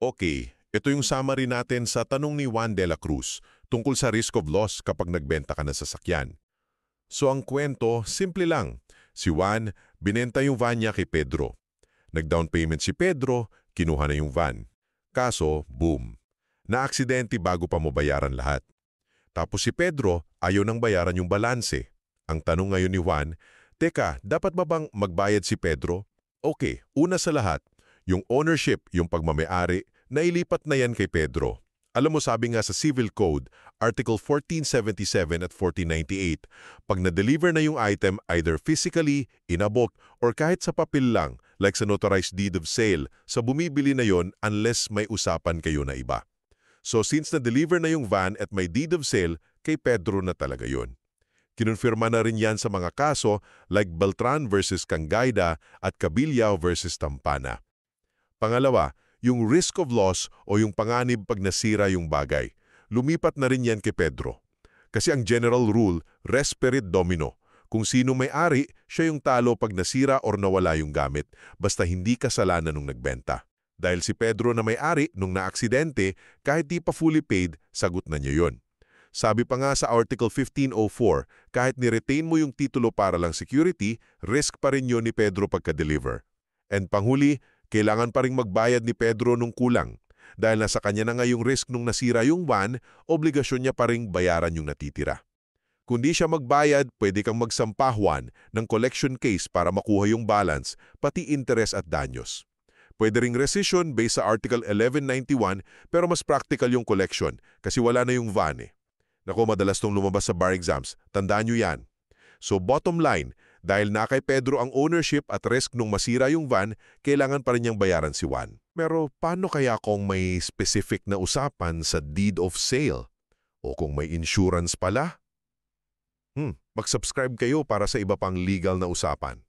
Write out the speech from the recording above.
Okay, ito yung summary natin sa tanong ni Juan de la Cruz tungkol sa risk of loss kapag nagbenta ka ng sasakyan. So ang kwento, simple lang. Si Juan, binenta yung van niya kay Pedro. Nag-down payment si Pedro, kinuha na yung van. Kaso, boom. Na-aksidente bago pa mabayaran lahat. Tapos si Pedro, ayaw nang bayaran yung balanse. Ang tanong ngayon ni Juan, teka, dapat ba bang magbayad si Pedro? Okay, una sa lahat, yung ownership, yung pagmamayari, nailipat na yan kay Pedro. Alam mo sabi nga sa Civil Code, Article 1477 at 1498, pag na-deliver na yung item either physically, in a book, or kahit sa papel lang, like sa notarized deed of sale, sa bumibili na yon unless may usapan kayo na iba. So since na-deliver na yung van at may deed of sale, kay Pedro na talaga yon. Kinonfirma na rin yan sa mga kaso like Beltran versus Cangayda at Cabillao versus Tampana. Pangalawa, yung risk of loss o yung panganib pag nasira yung bagay. Lumipat na rin yan kay Pedro. Kasi ang general rule, res perit domino. Kung sino may-ari, siya yung talo pag nasira or nawala yung gamit, basta hindi kasalanan nung nagbenta. Dahil si Pedro na may-ari nung naaksidente, kahit di pa fully paid, sagot na niya yon. Sabi pa nga sa Article 1504, kahit ni-retain mo yung titulo para lang security, risk pa rin yun ni Pedro pagka-deliver. And panghuli, kailangan pa rin magbayad ni Pedro nung kulang. Dahil nasa kanya na nga yung risk nung nasira yung van, obligasyon niya pa rin bayaran yung natitira. Kung di siya magbayad, pwede kang magsampahuan ng collection case para makuha yung balance, pati interest at danyos. Pwede ring rescission based sa Article 1191 pero mas practical yung collection kasi wala na yung van eh. Naku, madalas tong lumabas sa bar exams. Tandaan nyo yan. So bottom line, dahil na kay Pedro ang ownership at risk nung masira yung van, kailangan pa rin niyang bayaran si Juan. Pero paano kaya kung may specific na usapan sa deed of sale? O kung may insurance pala? Mag-subscribe kayo para sa iba pang legal na usapan.